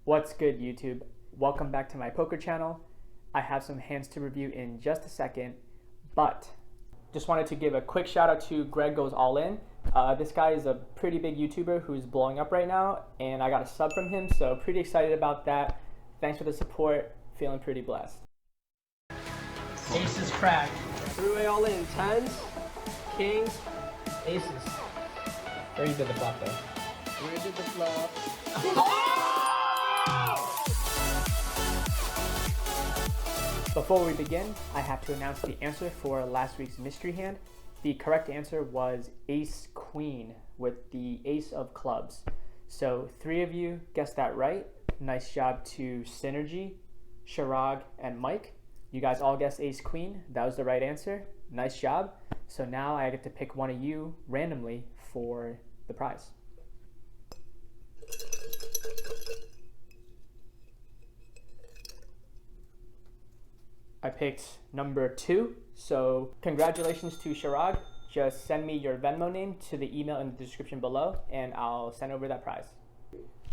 What's good, YouTube? Welcome back to my poker channel. I have some hands to review in just a second, but just wanted to give a quick shout out to Greg Goes All In. This guy is a pretty big YouTuber who's blowing up right now, and I got a sub from him, so pretty excited about that. Thanks for the support. Feeling pretty blessed. Aces cracked. Three-way all in. Tens, kings, Aces. Where you did the flop though? where did the flop? Before we begin, I have to announce the answer for last week's mystery hand. The correct answer was Ace Queen with the Ace of Clubs. So 3 of you guessed that right. Nice job to Synergy, Shirag, and Mike. You guys all guessed Ace Queen. That was the right answer. Nice job. So now I get to pick one of you randomly for the prize. I picked number 2. So congratulations to Shirag. Just send me your Venmo name to the email in the description below and I'll send over that prize.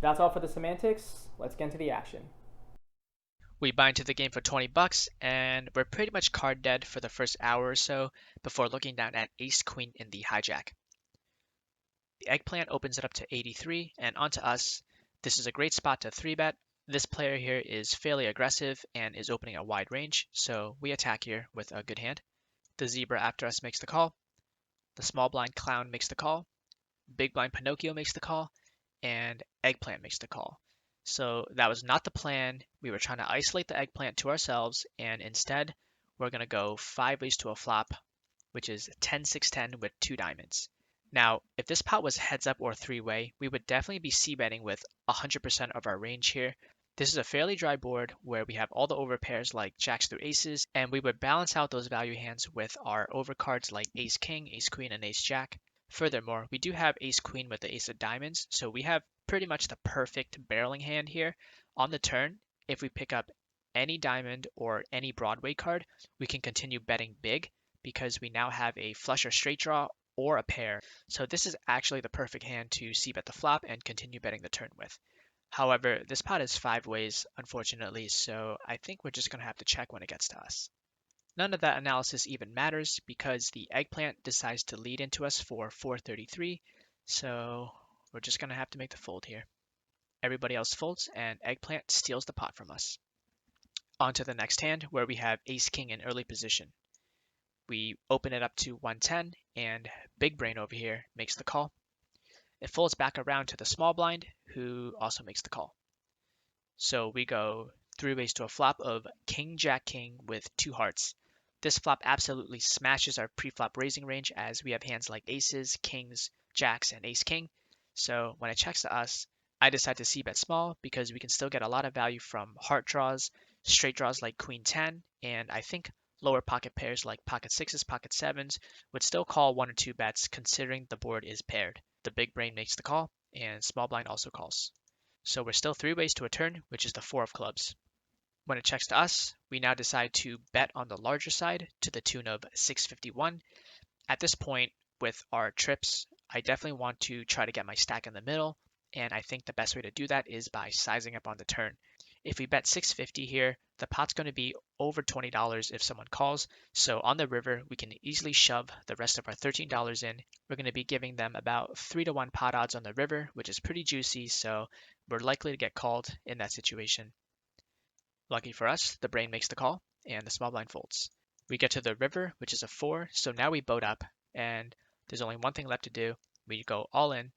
That's all for the semantics. Let's get into the action. We buy into the game for 20 bucks and we're pretty much card dead for the first hour or so before looking down at Ace Queen in the hijack. The eggplant opens it up to 83 and onto us. This is a great spot to 3-bet. This player here is fairly aggressive and is opening a wide range, so we attack here with a good hand. The zebra after us makes the call. The small blind clown makes the call. Big blind Pinocchio makes the call. And eggplant makes the call. So that was not the plan. We were trying to isolate the eggplant to ourselves, and instead we're going to go 5 ways to a flop, which is 10-6-10 with 2 diamonds. Now, if this pot was heads up or 3-way, we would definitely be c-betting with 100% of our range here. This is a fairly dry board where we have all the overpairs like jacks through aces, and we would balance out those value hands with our overcards like ace king, ace queen, and ace jack. Furthermore, we do have ace queen with the ace of diamonds, so we have pretty much the perfect barreling hand here. On the turn, if we pick up any diamond or any Broadway card, we can continue betting big because we now have a flush or straight draw or a pair. So this is actually the perfect hand to c-bet the flop and continue betting the turn with. However, this pot is 5 ways, unfortunately, so I think we're just going to have to check when it gets to us. None of that analysis even matters because the eggplant decides to lead into us for 433, so we're just going to have to make the fold here. Everybody else folds and eggplant steals the pot from us. On to the next hand where we have ace king in early position. We open it up to 110 and big brain over here makes the call. It folds back around to the small blind who also makes the call. So we go 3 ways to a flop of king jack king with 2 hearts. This flop absolutely smashes our pre-flop raising range as we have hands like aces, kings, jacks, and ace king. So when it checks to us, I decide to c-bet small because we can still get a lot of value from heart draws, straight draws like queen 10, and I think lower pocket pairs like pocket 6s, pocket 7s would still call 1 or 2 bets considering the board is paired. The big brain makes the call, and small blind also calls. So we're still 3 ways to a turn, which is the 4 of clubs. When it checks to us, we now decide to bet on the larger side to the tune of 651. At this point, with our trips, I definitely want to try to get my stack in the middle, and I think the best way to do that is by sizing up on the turn. If we bet 650 here, the pot's going to be over $20 if someone calls, so on the river, we can easily shove the rest of our $13 in. We're going to be giving them about 3-to-1 pot odds on the river, which is pretty juicy, so we're likely to get called in that situation. Lucky for us, the brain makes the call, and the small blind folds. We get to the river, which is a 4, so now we boat up, and there's only one thing left to do. We go all in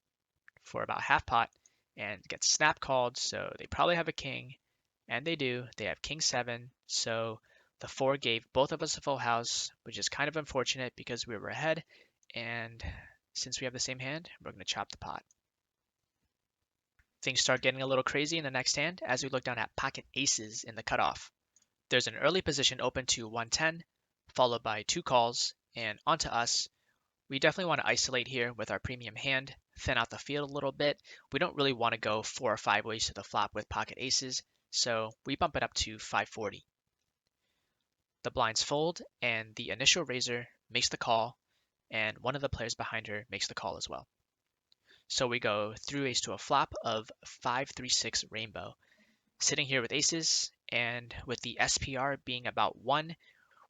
for about half pot, and get snap called, so they probably have a king, and they do. They have king 7, so the 4 gave both of us a full house, which is kind of unfortunate because we were ahead, and since we have the same hand, we're going to chop the pot. Things start getting a little crazy in the next hand as we look down at pocket aces in the cutoff. There's an early position open to 110, followed by 2 calls, and onto us. We definitely want to isolate here with our premium hand, thin out the field a little bit. We don't really want to go 4 or 5 ways to the flop with pocket aces, so we bump it up to 540. The blinds fold, and the initial raiser makes the call, and one of the players behind her makes the call as well. So we go 3 ways to a flop of 5-3-6 rainbow. sitting here with aces, and with the SPR being about 1,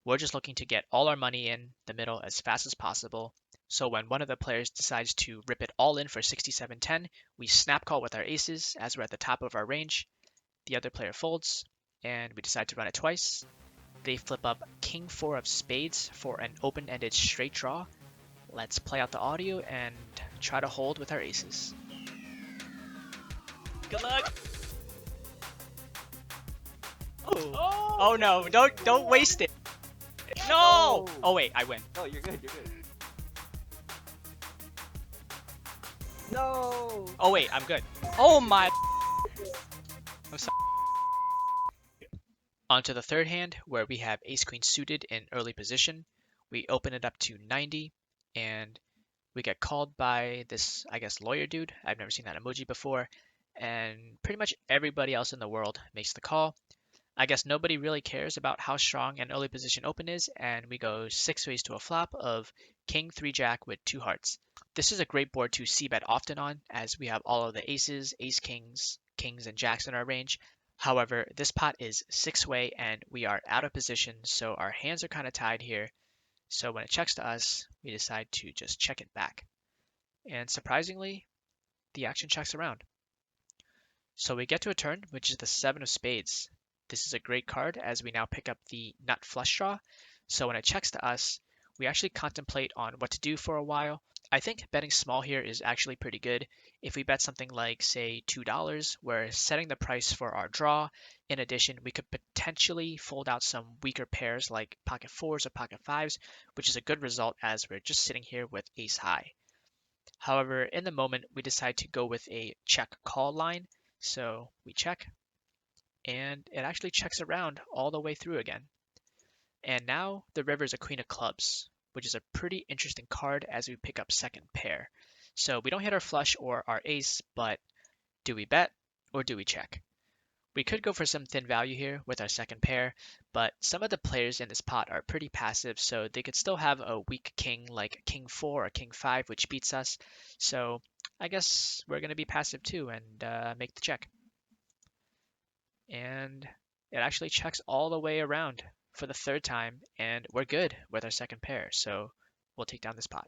we're just looking to get all our money in the middle as fast as possible. So when one of the players decides to rip it all in for 67-10, we snap call with our aces as we're at the top of our range. The other player folds, and we decide to run it twice. They flip up King 4 of spades for an open-ended straight draw. Let's play out the audio and try to hold with our aces. Good luck! Oh no, don't waste it. No! Oh wait, I win. Oh, you're good. No! Oh wait, I'm good. Oh my! I'm sorry. On to the third hand, where we have ace-queen suited in early position. We open it up to 90, and we get called by this, I guess, lawyer dude. I've never seen that emoji before. And pretty much everybody else in the world makes the call. I guess nobody really cares about how strong an early position open is, and we go 6 ways to a flop of king 3 jack with 2 hearts. This is a great board to c-bet often on, as we have all of the aces, ace kings, kings, and jacks in our range. However, this pot is 6-way and we are out of position, so our hands are kind of tied here. So when it checks to us, we decide to just check it back. And surprisingly, the action checks around. So we get to a turn, which is the 7 of spades. This is a great card as we now pick up the nut flush draw. So when it checks to us, we actually contemplate on what to do for a while. I think betting small here is actually pretty good. If we bet something like, say, $2, we're setting the price for our draw. In addition, we could potentially fold out some weaker pairs like pocket 4s or pocket 5s, which is a good result as we're just sitting here with ace high. However, in the moment, we decide to go with a check call line. So we check, and it actually checks around all the way through again. And now the river is a queen of clubs, which is a pretty interesting card as we pick up second pair. So we don't hit our flush or our ace, but do we bet or do we check? We could go for some thin value here with our second pair, but some of the players in this pot are pretty passive, so they could still have a weak king like king 4 or king 5, which beats us. So I guess we're going to be passive too and make the check. And it actually checks all the way around for the third time, and we're good with our second pair, so we'll take down this pot.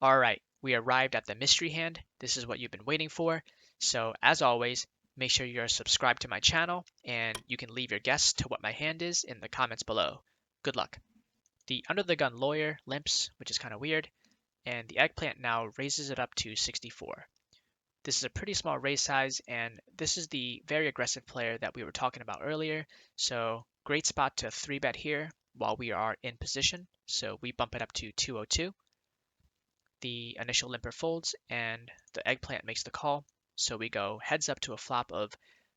All right, we arrived at the mystery hand. This is what you've been waiting for. So as always, make sure you're subscribed to my channel, and you can leave your guess to what my hand is in the comments below. Good luck. The under the gun lawyer limps, which is kind of weird, and the eggplant now raises it up to 64. This is a pretty small raise size, and this is the very aggressive player that we were talking about earlier. So great spot to 3-bet here while we are in position. So we bump it up to 202. The initial limper folds, and the eggplant makes the call. So we go heads up to a flop of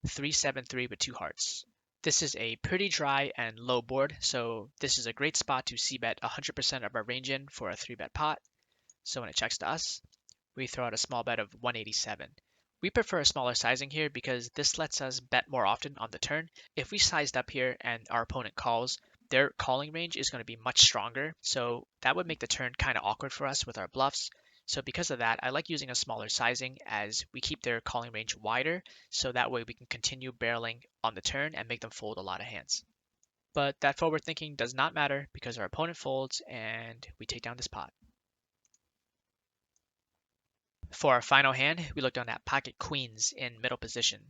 3-7-3 with 2 hearts. This is a pretty dry and low board, so this is a great spot to c-bet 100% of our range in for a 3-bet pot. So when it checks to us, we throw out a small bet of 187. We prefer a smaller sizing here because this lets us bet more often on the turn. If we sized up here and our opponent calls, their calling range is going to be much stronger, so that would make the turn kind of awkward for us with our bluffs. So because of that, I like using a smaller sizing as we keep their calling range wider, so that way we can continue barreling on the turn and make them fold a lot of hands. But that forward thinking does not matter because our opponent folds and we take down this pot. For our final hand, we looked on at pocket queens in middle position.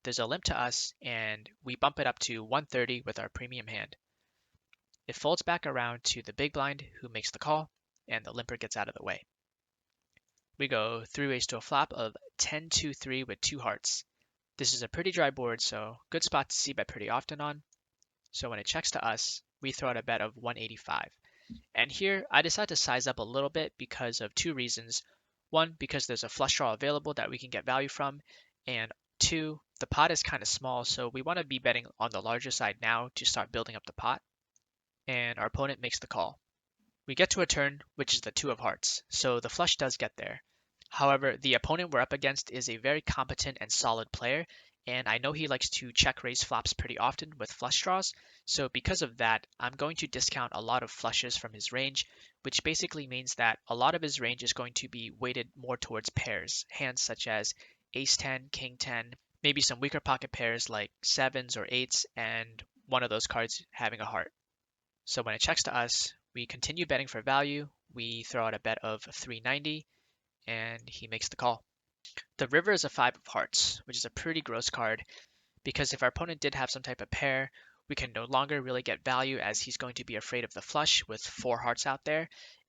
There's a limp to us, and we bump it up to 130 with our premium hand. It folds back around to the big blind, who makes the call, and the limper gets out of the way. We go 3 ways to a flop of 10-2-3 with 2 hearts. This is a pretty dry board, so good spot to c-bet pretty often on. So when it checks to us, we throw out a bet of 185. And here, I decide to size up a little bit because of 2 reasons. 1, because there's a flush draw available that we can get value from, and 2, the pot is kind of small, so we want to be betting on the larger side now to start building up the pot. And our opponent makes the call. We get to a turn, which is the 2 of hearts, so the flush does get there. However, the opponent we're up against is a very competent and solid player, and I know he likes to check raise flops pretty often with flush draws, so because of that, I'm going to discount a lot of flushes from his range, which basically means that a lot of his range is going to be weighted more towards pairs, hands such as ace 10, king 10, maybe some weaker pocket pairs like 7s or 8s, and one of those cards having a heart. So when it checks to us, we continue betting for value. We throw out a bet of 390, and he makes the call. The river is a 5 of hearts, which is a pretty gross card, because if our opponent did have some type of pair, we can no longer really get value as he's going to be afraid of the flush with 4 hearts out there,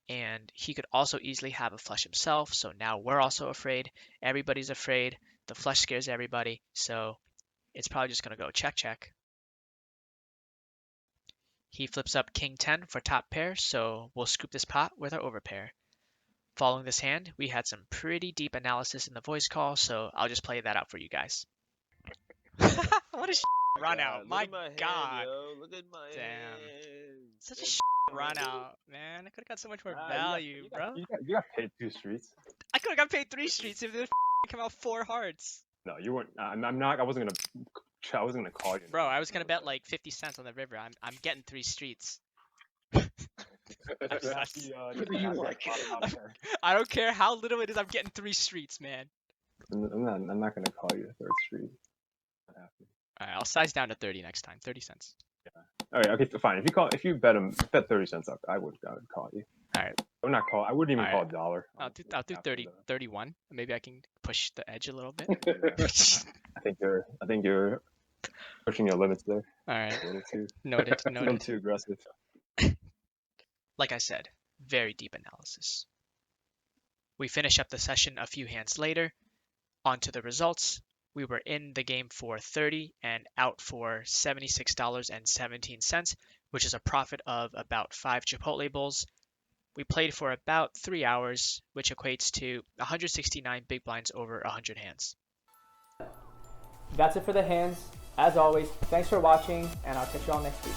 and he could also easily have a flush himself, so now we're also afraid. Everybody's afraid. The flush scares everybody, so it's probably just going to go check, check. He flips up king 10 for top pair, so we'll scoop this pot with our overpair. Following this hand, we had some pretty deep analysis in the voice call, so I'll just play that out for you guys. What a run out. My God. Look at my Damn. hand. Such a run out, man. I could have got so much more value, bro. You got paid 2 streets. I could have got paid 3 streets if there came out 4 hearts. No, you weren't. I'm not. I wasn't gonna call you. Bro, I was gonna bet like 50 cents on the river. I'm getting 3 streets. I don't care how little it is. I'm getting 3 streets, man. I'm not gonna call you a 3rd street. All right, I'll size down to 30 next time. 30 cents. All right, okay, fine. If you bet 30 cents up, I would call you. All right. I'm not call. I wouldn't even All call right. a dollar. I'll do 30, 31. Maybe I can push the edge a little bit. I think you're pushing your limits there. All right. A little too. Noted. A little too aggressive. Like I said, very deep analysis. We finish up the session a few hands later. On to the results. We were in the game for 30 and out for $76.17, which is a profit of about 5 Chipotle bowls. We played for about 3 hours, which equates to 169 big blinds over 100 hands. That's it for the hands. As always, thanks for watching, and I'll catch you all next week.